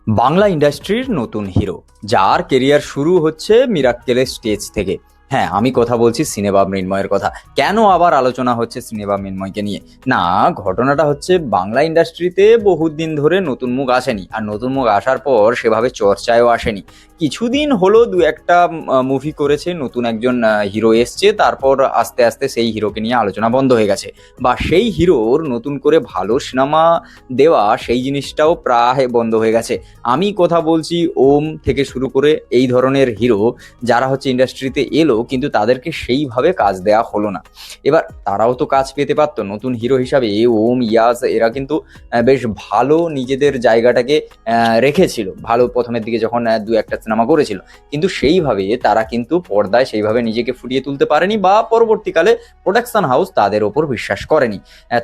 বাংলা ইন্ডাস্ট্রির নতুন হিরো, যার কেরিয়ার শুরু হচ্ছে মিরাক্কেলের স্টেজ থেকে। হ্যাঁ, আমি কথা বলছি সিনেমা মৃন্ময়ের কথা। কেন আবার আলোচনা হচ্ছে সিনেমা মৃন্ময়কে নিয়ে? না, ঘটনাটা হচ্ছে বাংলা ইন্ডাস্ট্রিতে বহুত দিন ধরে নতুন মুখ আসেনি, আর নতুন মুখ আসার পর সেভাবে চর্চায়ও আসেনি। কিছুদিন হলো দু একটা মুভি করেছে, নতুন একজন হিরো এসছে, তারপর আস্তে আস্তে সেই হিরোকে নিয়ে আলোচনা বন্ধ হয়ে গেছে, বা সেই হিরোর নতুন করে ভালো সিনেমা দেওয়া সেই জিনিসটাও প্রায় বন্ধ হয়ে গেছে। আমি কথা বলছি ওম থেকে শুরু করে এই ধরনের হিরো যারা হচ্ছে ইন্ডাস্ট্রিতে এলো, কিন্তু তাদেরকে সেইভাবে কাজ দেওয়া হলো না। এবার তারাও তো কাজ পেতে পারতো। নতুন হিরো হিসাবে ওম, ইয়াস এরা কিন্তু বেশ ভালো নিজেদের জায়গাটাকে রেখেছিল, ভালো প্রথমের দিকে যখন দু একটা সিনেমা করেছিল, কিন্তু সেইভাবে তারা কিন্তু পর্দায় সেইভাবে নিজেকে ফুটিয়ে তুলতে পারেনি, বা পরবর্তীকালে প্রোডাকশন হাউস তাদের ওপর বিশ্বাস করেনি।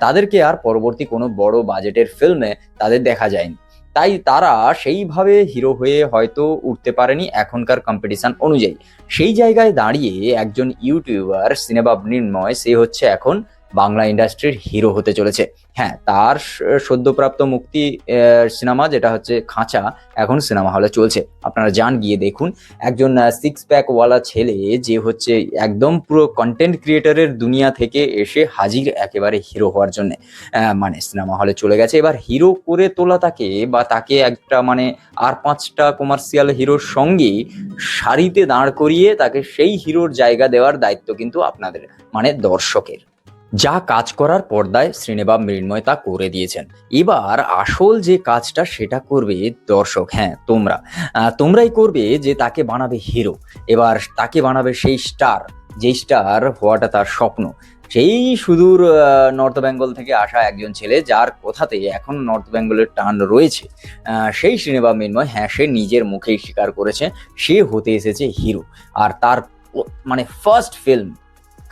তাদেরকে আর পরবর্তী কোনো বড় বাজেটের ফিল্মে তাদের দেখা যায়নি। তাই তারা সেইভাবে হিরো হয়ে হয়তো উঠতে পারেনি এখনকার কম্পিটিশন অনুযায়ী। সেই জায়গায় দাঁড়িয়ে একজন ইউটিউবার সিনেমা মৃন্ময়, সে হচ্ছে এখন বাংলা ইন্ডাস্ট্রির হিরো হতে চলেছে। হ্যাঁ, তার সদ্যপ্রাপ্ত মুক্তি সিনেমা যেটা হচ্ছে খাঁচা, এখন সিনেমা হলে চলছে। আপনারা যান, গিয়ে দেখুন। একজন সিক্স প্যাক ওয়ালা ছেলে, যে হচ্ছে একদম পুরো কন্টেন্ট ক্রিয়েটারের দুনিয়া থেকে এসে হাজির একেবারে হিরো হওয়ার জন্য, মানে সিনেমা হলে চলে গেছে। এবার হিরো করে তোলা তাকে, বা তাকে একটা মানে আর পাঁচটা কমার্শিয়াল হিরোর সঙ্গে সারিতে দাঁড় করিয়ে তাকে সেই হিরোর জায়গা দেওয়ার দায়িত্ব কিন্তু আপনাদের, মানে দর্শকের। যা কাজ করার পর্দায় শ্রীনিবাস মৃন্ময় তা করে দিয়েছেন। এবার আসল যে কাজটা সেটা করবে দর্শক। হ্যাঁ, তোমরাই করবে, যে তাকে বানাবে হিরো। এবার তাকে বানাবে সেই স্টার, যেই স্টার হওয়াটা তার স্বপ্ন। সেই সুদূর নর্থ বেঙ্গল থেকে আসা একজন ছেলে, যার কথাতে এখন নর্থ বেঙ্গলের টান রয়েছে, সেই শ্রীনিবাস মৃন্ময়, হ্যাঁ, সে নিজের মুখেই স্বীকার করেছে সে হতে এসেছে হিরো। আর তার মানে ফার্স্ট ফিল্ম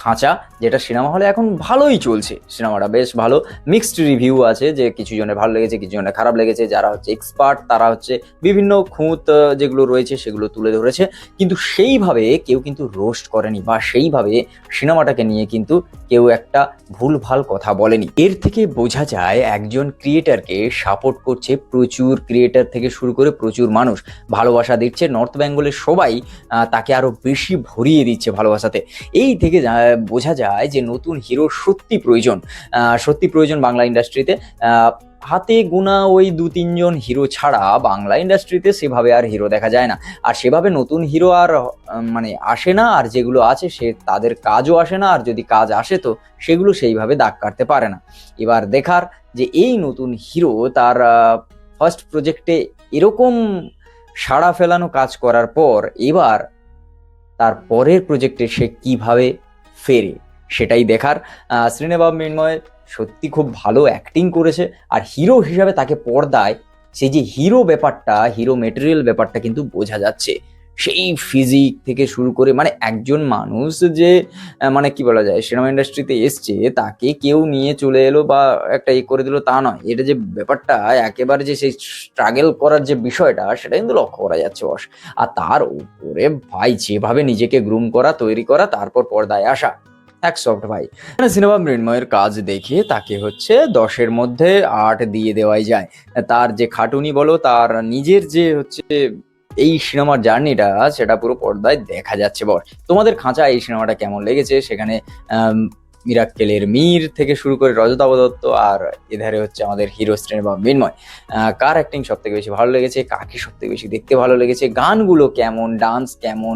খাঁচা, যেটা সিনেমা হলে এখন ভালোই চলছে, সিনেমাটা বেশ ভালো। মিক্সড রিভিউ আছে, যে কিছু জনের ভালো লেগেছে, কিছু জনের খারাপ লেগেছে। যারা হচ্ছে এক্সপার্ট তারা হচ্ছে বিভিন্ন খুঁত যেগুলো রয়েছে সেগুলো তুলে ধরেছে, কিন্তু সেইভাবে কেউ কিন্তু রোস্ট করেনি, বা সেইভাবে সিনেমাটাকে নিয়ে কিন্তু কেউ একটা ভুলভাল কথা বলেনি। এর থেকে বোঝা যায় একজন ক্রিয়েটারকে সাপোর্ট করছে প্রচুর ক্রিয়েটার থেকে শুরু করে প্রচুর মানুষ, ভালোবাসা দিচ্ছে নর্থ বেঙ্গলের সবাই, তাকে আরো বেশি ভরিয়ে দিচ্ছে ভালোবাসাতে। এই থেকে বোঝা যায় যে নতুন হিরো সত্যি প্রয়োজন বাংলা ইন্ডাস্ট্রিতে। হাতে গোনা ওই দু তিনজন হিরো ছাড়া বাংলা ইন্ডাস্ট্রিতে সেভাবে আর হিরো দেখা যায় না। আর সেভাবে নতুন হিরো আর মানে আসে না, আর যেগুলো আছে সে তাদের কাজও আসে না, আর যদি কাজ আসে তো সেগুলো সেইভাবে দাগ কাটতে পারে না। এবার দেখার যে এই নতুন হিরো তার ফার্স্ট প্রজেক্টে এরকম সাড়া ফেলানো কাজ করার পর এবার তার পরের প্রজেক্টে সে কিভাবে ফেরে, সেটাই দেখার। শ্রীনিবাস মৃন্ময় সত্যি খুব ভালো অ্যাক্টিং করেছে, আর হিরো হিসাবে তাকে পর্দায় সেই যে হিরো ব্যাপারটা, হিরো মেটেরিয়াল ব্যাপারটা কিন্তু বোঝা যাচ্ছে। সেই ফিজিক থেকে শুরু করে, মানে একজন মানুষ যে মানে কি বলা যায়, সিনেমা ইন্ডাস্ট্রিতে এসছে, তাকে কেউ নিয়ে চলে এলো বা একটা করে দিল তা নয়। এটা যে ব্যাপারটা একেবারে যে সেই স্ট্রাগল করার যে বিষয়টা, সেটা কিন্তু লক্ষ্য করা যাচ্ছে বস। আর তার উপরে ভাই যেভাবে নিজেকে গ্রুম করা, তৈরি করা, তারপর পর্দায় আসা, এক সফট ভাই। সিনেমা মৃন্ময়ের কাজ দেখে তাকে হচ্ছে 10-এর মধ্যে 8 দিয়ে দেওয়াই যায়। তার যে খাটুনি বলো, তার নিজের যে হচ্ছে এই সিনেমার জার্নিটা, সেটা পুরো পর্দায় দেখা যাচ্ছে বস। তোমাদের খাঁচা এই সিনেমাটা কেমন লেগেছে? সেখানে মিরাক্কেলের মীর থেকে শুরু করে রজতাভ দত্ত, আর এধারে হচ্ছে আমাদের হিরো শ্রীনিবাস মৃন্ময়, কার অ্যাক্টিং সব থেকে বেশি ভালো লেগেছে, কাকে সব থেকে বেশি দেখতে ভালো লেগেছে, গানগুলো কেমন, ডান্স কেমন,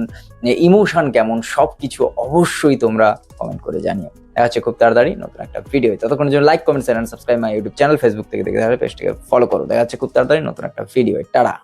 ইমোশন কেমন, সবকিছু অবশ্যই তোমরা কমেন্ট করে জানিও। দেখা হচ্ছে খুব তাড়াতাড়ি নতুন একটা ভিডিও। ততক্ষণের জন্য like, comment, share and subscribe my YouTube channel. Facebook থেকে দেখতে হলে পেজটিকে ফলো করো। দেখা হচ্ছে খুব তাড়াতাড়ি নতুন একটা ভিডিও। টাটা।